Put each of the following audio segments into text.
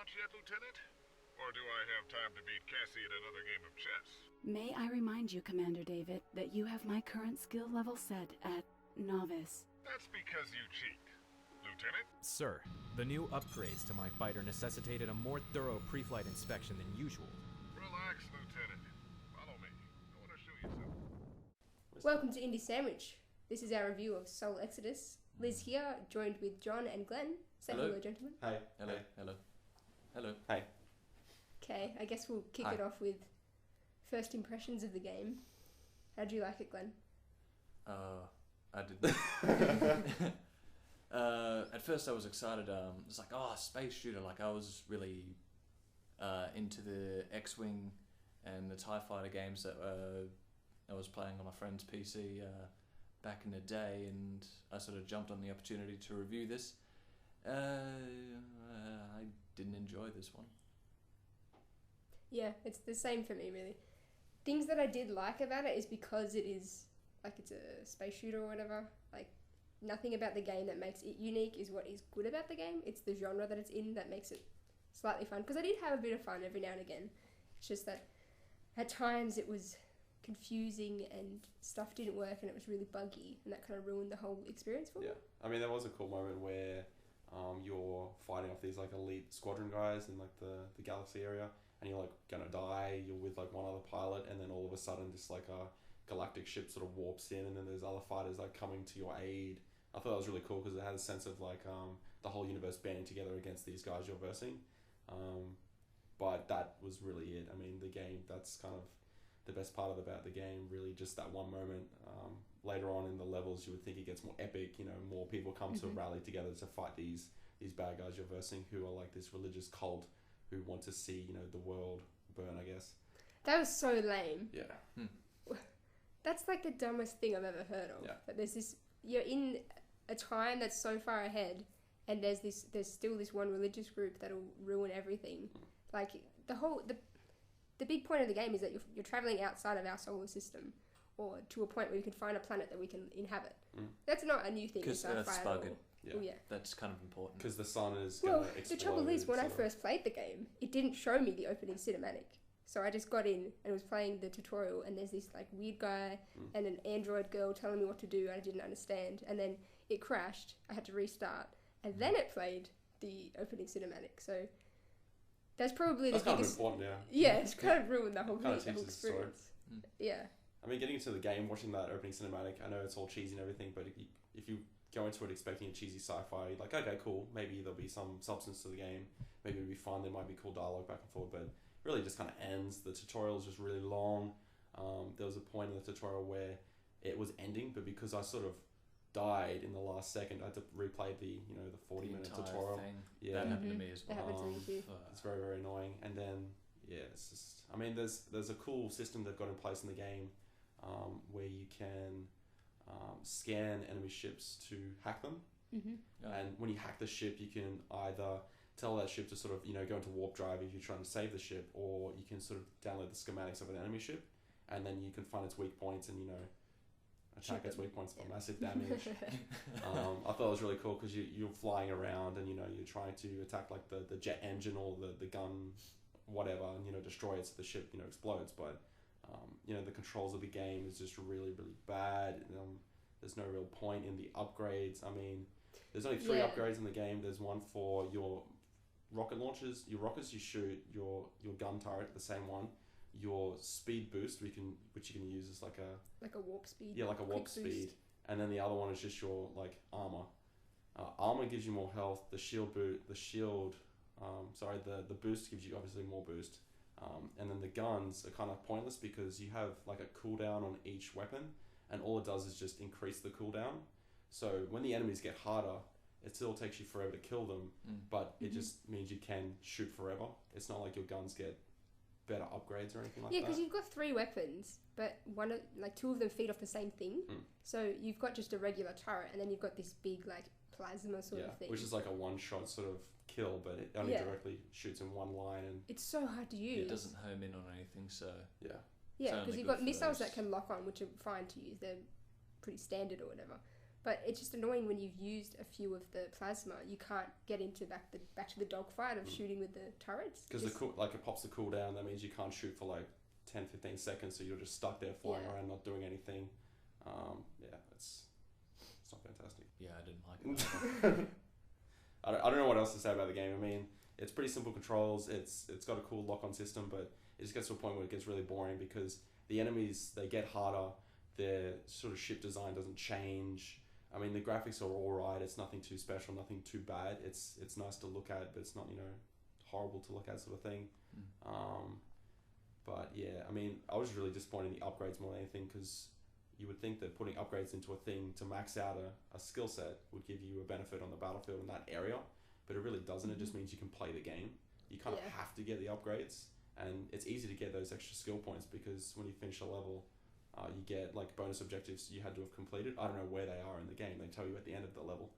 launch yet, Lieutenant? Or do I have time to beat Cassie at another game of chess? May I remind you, Commander David, that you have my current skill level set at Novice. That's because you cheat. Lieutenant? Sir, the new upgrades to my fighter necessitated a more thorough pre-flight inspection than usual. Relax, Lieutenant. Follow me. I want to show you something. Welcome to Indie Sandwich. This is our review of Soul Exodus. Liz here, joined with John and Glenn. Say hello, gentlemen. Hi. Hello, hello, hello. Hi. Okay, I guess we'll kick Hi. it off with first impressions of the game. How'd you like it, Glenn? I did. At first I was excited. It's like, oh, space shooter. Like I was really into the X-Wing and the TIE Fighter games that I was playing on my friend's PC back in the day, and I sort of jumped on the opportunity to review this. I didn't enjoy this one. Yeah, it's the same for me, really. Things that I did like about it is because it is, like, it's a space shooter or whatever. Like, nothing about the game that makes it unique is what is good about the game. It's the genre that it's in that makes it slightly fun. Because I did have a bit of fun every now and again. It's just that at times it was confusing and stuff didn't work and it was really buggy, and that kind of ruined the whole experience for me. Yeah, I mean, there was a cool moment where you're fighting off these like elite squadron guys in like the galaxy area, and you're like gonna die. You're with like one other pilot, and then all of a sudden, just like a galactic ship sort of warps in, and then there's other fighters like coming to your aid. I thought that was really cool because it had a sense of like the whole universe banding together against these guys you're versing. But that was really it. I mean, the game, that's kind of the best part about the game, really just that one moment. Later on in the levels, you would think it gets more epic, you know, more people come to rally together to fight these bad guys you're versing, who are like this religious cult who want to see, you know, the world burn, I guess. That was so lame. Yeah. That's like the dumbest thing I've ever heard of. Yeah. That there's this, you're in a time that's so far ahead, and there's still this one religious group that'll ruin everything. Like the big point of the game is that you're traveling outside of our solar system, or to a point where you can find a planet that we can inhabit. That's not a new thing in Because sci-fi Earth's at all. bugging. Yeah. Well, yeah. That's kind of important. Because the sun is going to explode. The trouble is, when I sort of. first played the game, it didn't show me the opening cinematic. So I just got in and was playing the tutorial, and there's this like weird guy and an android girl telling me what to do, and I didn't understand. And then it crashed. I had to restart, and then it played the opening cinematic. So that's probably That's the kind biggest. of important, yeah. Yeah, it's kind of ruined the whole Kind of thing, the whole teaches the story. experience. Yeah. I mean, getting into the game, watching that opening cinematic, I know it's all cheesy and everything, but if you go into it expecting a cheesy sci-fi, you're like, okay, cool, maybe there'll be some substance to the game, maybe it'll be fun, there might be cool dialogue back and forth, but really just kind of ends. The tutorial is just really long. There was a point in the tutorial where it was ending, but because I sort of died in the last second, I had to replay the 40-minute tutorial. Thing. Yeah. That happened to me as That well. happened to me too. It's very, very annoying. And then, yeah, it's just... I mean, there's a cool system they've got in place in the game where you can scan enemy ships to hack them. And when you hack the ship, you can either tell that ship to sort of, go into warp drive if you're trying to save the ship, or you can sort of download the schematics of an enemy ship, and then you can find its weak points and, attack its weak points for massive damage. I thought it was really cool because you're flying around and, you're trying to attack like the jet engine or the gun, whatever, and, destroy it so the ship, explodes. But, the controls of the game is just really, really bad. There's no real point in the upgrades. I mean, there's only 3 upgrades in the game. There's one for your rocket launchers, your rockets you shoot, your gun turret, the same one, your speed boost, which you can use as like a warp speed. Yeah, like a warp speed. And then the other one is just your like armor. Armor gives you more health. The boost gives you obviously more boost. And then the guns are kind of pointless because you have like a cooldown on each weapon, and all it does is just increase the cooldown. So when the enemies get harder, it still takes you forever to kill them, but it just means you can shoot forever. It's not like your guns get better upgrades or anything like that. Yeah, because you've got 3 weapons, but 2 of them feed off the same thing. So you've got just a regular turret, and then you've got this big like plasma sort of thing. Which is like a one-shot sort of kill, but it only directly shoots in one line, and it's so hard to use. It doesn't home in on anything, so yeah. Yeah, only because you've good got for missiles those. that can lock on, which are fine to use. They're pretty standard or whatever. But it's just annoying when you've used a few of the plasma, you can't get into back to the dogfight of shooting with the turrets. Because it pops the cooldown, that means you can't shoot for like 10-15 seconds, so you're just stuck there flying around not doing anything. It's not fantastic. Yeah, I didn't like it. I don't know what else to say about the game. I mean, it's pretty simple controls. It's got a cool lock-on system, but it just gets to a point where it gets really boring because the enemies, they get harder. Their sort of ship design doesn't change. I mean, the graphics are all right. It's nothing too special, nothing too bad. It's nice to look at, but it's not, horrible to look at sort of thing. But yeah, I mean, I was really disappointed in the upgrades more than anything because you would think that putting upgrades into a thing to max out a skill set would give you a benefit on the battlefield in that area, but it really doesn't. It just means you can play the game. You kind of have to get the upgrades, and it's easy to get those extra skill points because when you finish a level, you get like bonus objectives you had to have completed. I don't know where they are in the game. They tell you at the end of the level.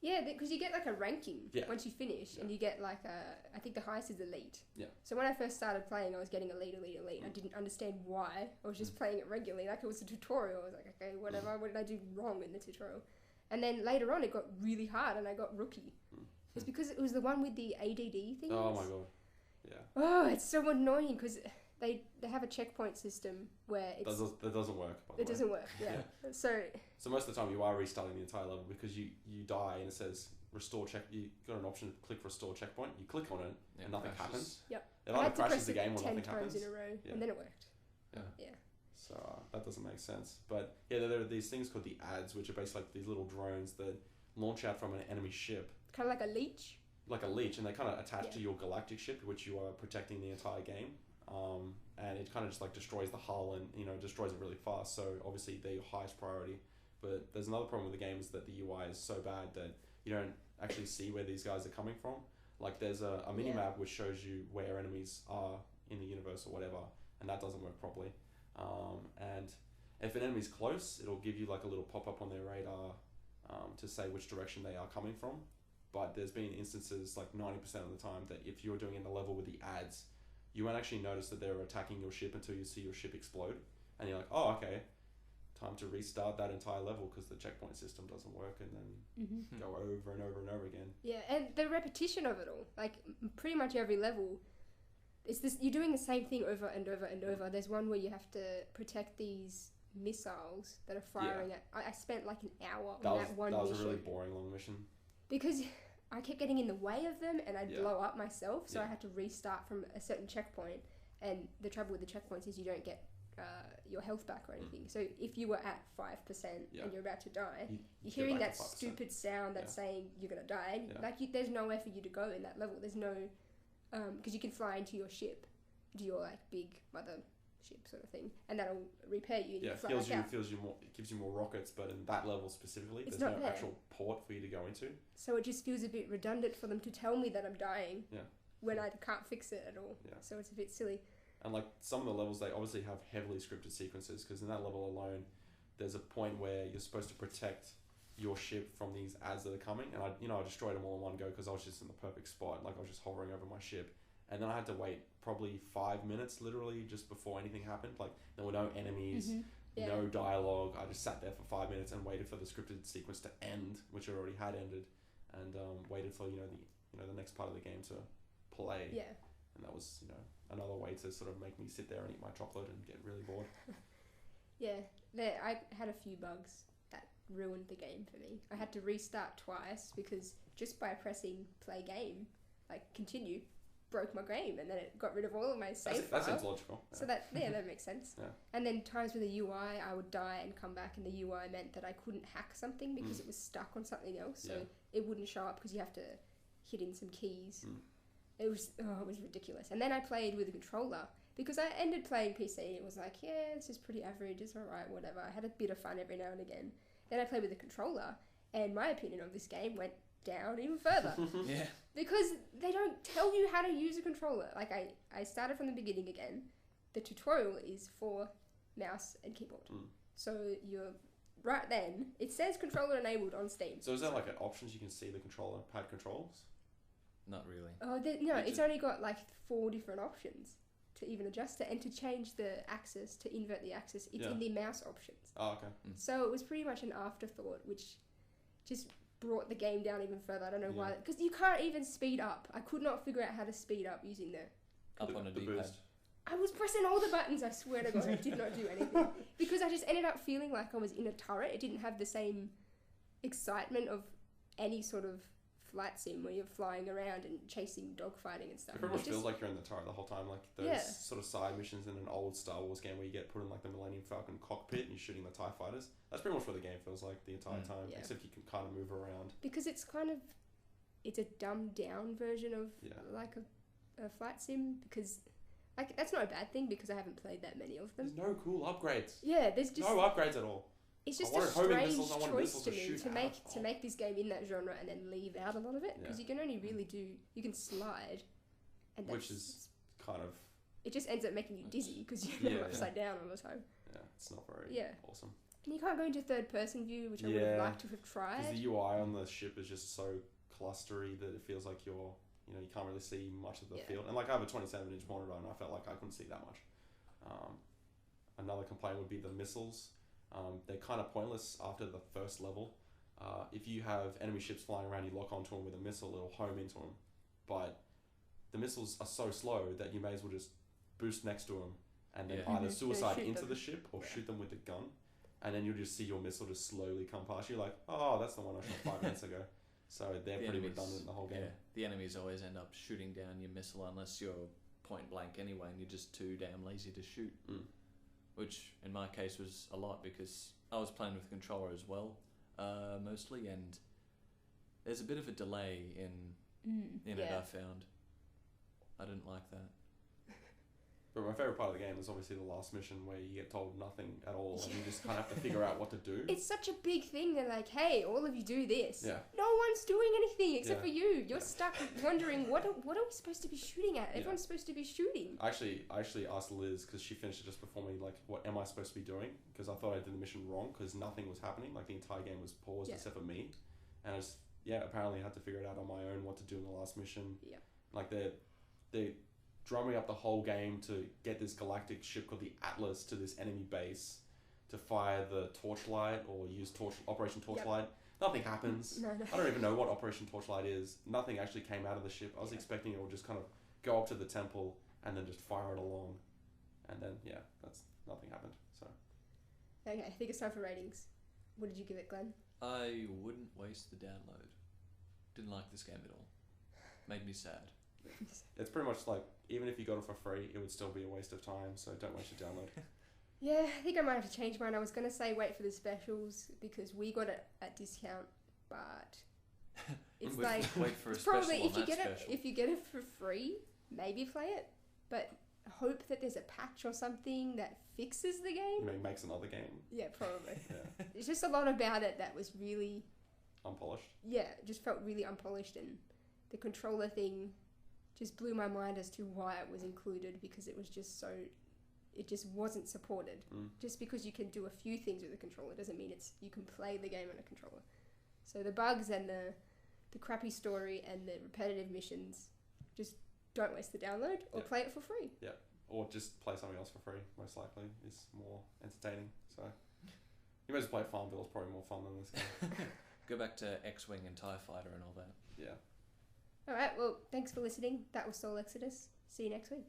Yeah, because you get like a ranking once you finish, and you get like I think the highest is elite. Yeah. So when I first started playing, I was getting elite. I didn't understand why. I was just playing it regularly, like it was a tutorial. I was like, okay, whatever. What did I do wrong in the tutorial? And then later on, it got really hard, and I got rookie. It's because it was the one with the ADD thing. Oh my god. Yeah. Oh, it's so annoying because they have a checkpoint system where that doesn't work. By the way. It doesn't work. Yeah. So most of the time you are restarting the entire level because you die and it says restore check. You got an option to click restore checkpoint. You click on it and nothing happens. Yep. It either crashes the game or nothing 10 times happens. in a row, and then it worked. Yeah. So that doesn't make sense. But yeah, there are these things called the ads, which are basically like these little drones that launch out from an enemy ship. Kind of like a leech. Like a leech, and they kind of attach to your galactic ship, which you are protecting the entire game. And it kind of just like destroys the hull and destroys it really fast. So obviously they're your highest priority. But there's another problem with the game is that the UI is so bad that you don't actually see where these guys are coming from. Like there's a mini map which shows you where enemies are in the universe or whatever, and that doesn't work properly. And if an enemy's close, it'll give you like a little pop-up on their radar to say which direction they are coming from. But there's been instances like 90% of the time that if you're doing in a level with the ads, you won't actually notice that they're attacking your ship until you see your ship explode. And you're like, oh, okay, time to restart that entire level because the checkpoint system doesn't work, and then go over and over and over again. Yeah, and the repetition of it all. Like, pretty much every level, it's this. You're doing the same thing over and over and over. There's one where you have to protect these missiles that are firing at... I spent like an hour on that one mission. That was a really boring long mission. Because I kept getting in the way of them and I'd blow up myself, so I had to restart from a certain checkpoint. And the trouble with the checkpoints is you don't get your health back or anything. So if you were at 5% and you're about to die, you're hearing that stupid sound that's saying you're going to die. There's nowhere for you to go in that level. There's no... Because you can fly into your ship, into your like big mother ship sort of thing, and that'll repair you. And it gives you more rockets, but in that level specifically, there's no actual port for you to go into. So it just feels a bit redundant for them to tell me that I'm dying when I can't fix it at all. Yeah. So it's a bit silly. And like some of the levels, they obviously have heavily scripted sequences because in that level alone, there's a point where you're supposed to protect your ship from these ads that are coming, and I destroyed them all in one go because I was just in the perfect spot. Like I was just hovering over my ship. And then I had to wait probably 5 minutes, literally, just before anything happened. Like, there were no enemies, no dialogue. I just sat there for 5 minutes and waited for the scripted sequence to end, which it already had ended, and waited for the next part of the game to play. Yeah. And that was another way to sort of make me sit there and eat my chocolate and get really bored. I had a few bugs that ruined the game for me. I had to restart twice because just by pressing play game, like continue, broke my game, and then it got rid of all of my save files. That seems logical. Yeah. So that makes sense. Yeah. And then times with the UI, I would die and come back, and the UI meant that I couldn't hack something because it was stuck on something else, so it wouldn't show up because you have to hit in some keys. It was ridiculous. And then I played with a controller because I ended playing PC. It was like, yeah, this is pretty average. It's alright, whatever. I had a bit of fun every now and again. Then I played with a controller, and my opinion of this game went down even further. Because they don't tell you how to use a controller. Like I started from the beginning again. The tutorial is for mouse and keyboard. So you're right then. It says controller enabled on Steam. So is there like options you can see the controller pad controls? Not really. Oh no, it's only got like 4 different options to even adjust it, and to change the axis, to invert the axis, it's Yeah. in the mouse options. Oh, okay. So it was pretty much an afterthought, which just brought the game down even further. I don't know why, Yeah. because you can't even speed up. I could not figure out how to speed up using the. Up on a the D-pad. boost. I was pressing all the buttons, I swear to God, it did not do anything. Because I just ended up feeling like I was in a turret. It didn't have the same excitement of any sort of flight sim where you're flying around and chasing dogfighting and stuff. It pretty much just- feels like you're in the turret the whole time. Like those Yeah. sort of side missions in an old Star Wars game where you get put in like the Millennium Falcon cockpit and you're shooting the TIE fighters. That's pretty much what the game feels like the entire time. Yeah. Except you can kind of move around. because it's kind of, it's a dumbed down version of Yeah. like a flight sim, because like that's not a bad thing because I haven't played that many of them. There's no cool upgrades. Yeah, there's just No upgrades at all. it's just I a wanted homing strange missiles, I wanted choice missiles to to me shoot to at. make make this game in that genre and then leave out a lot of it, because Yeah. you can only really do, you can slide, and that's, Which is kind of, it just ends up making you dizzy because you're Yeah. upside down all the time. yeah, it's not very Yeah. awesome. And you can't go into third person view, which I would have Yeah. liked to have Because tried. the UI on the ship is just so clustery that it feels like you're, you can't really see much of the Yeah. field. And like I have a 27-inch monitor and I felt like I couldn't see that much. Another complaint would be the missiles. They're kind of pointless after the first level. If you have enemy ships flying around, you lock onto them with a missile, it'll home into them. But the missiles are so slow that you may as well just boost next to them and then Yeah. either Mhm. suicide Shoot into them. the ship or Yeah. shoot them with the gun. And then you'll just see your missile just slowly come past you, like, oh, that's the one I shot 5 minutes ago. So they're pretty redundant the whole game. Yeah, the enemies always end up shooting down your missile unless you're point blank anyway, and you're just too damn lazy to shoot. Mm. Which in my case was a lot because I was playing with the controller as well, mostly, and there's a bit of a delay in it. Yeah. I found. I didn't like that. But my favourite part of the game is obviously the last mission where you get told nothing at all and you just kind of have to figure out what to do. It's such a big thing. They're like, hey, all of you do this. Yeah. No one's doing anything except Yeah. for you. You're Yeah. stuck wondering, what are we supposed to be shooting at? Yeah. Everyone's supposed to be shooting. I actually asked Liz, because she finished it just before me, like, what am I supposed to be doing? Because I thought I did the mission wrong because nothing was happening. Like, the entire game was paused Yeah. except for me. And I just, apparently I had to figure it out on my own what to do in the last mission. Yeah. Like, they're drumming up the whole game to get this galactic ship called the Atlas to this enemy base to fire the Torchlight or use Operation Torchlight. Nothing happens. No. I don't even know what Operation Torchlight is. Nothing actually came out of the ship. I was expecting it would just kind of go up to the temple and then just fire it along. And then, nothing happened. So, Okay, I think it's time for ratings. What did you give it, Glenn? I wouldn't waste the download. Didn't like this game at all. Made me sad. it's pretty much like, even if you got it for free, it would still be a waste of time. So don't waste your download. Yeah, I think I might have to change mine. I was going to say wait for the specials because we got it at discount, but it's Wait for a it's special probably on if you that get special. it if you get it for free, maybe play it, but hope that there's a patch or something that fixes the game. Makes another game. Yeah, probably. Yeah. There's just a lot about it that was really, Unpolished. yeah, just felt really unpolished, and the controller thing just blew my mind as to why it was included, because it was just so, it just wasn't supported. Just because you can do a few things with a controller doesn't mean you can play the game on a controller. So the bugs and the crappy story and the repetitive missions, just don't waste the download or play it for free. Or just play something else for free, most likely, is more entertaining. So, you may as well play Farmville, it's probably more fun than this game. Go back to X-Wing and TIE Fighter and all that. Yeah. Alright, well, thanks for listening. That was Soul Exodus. See you next week.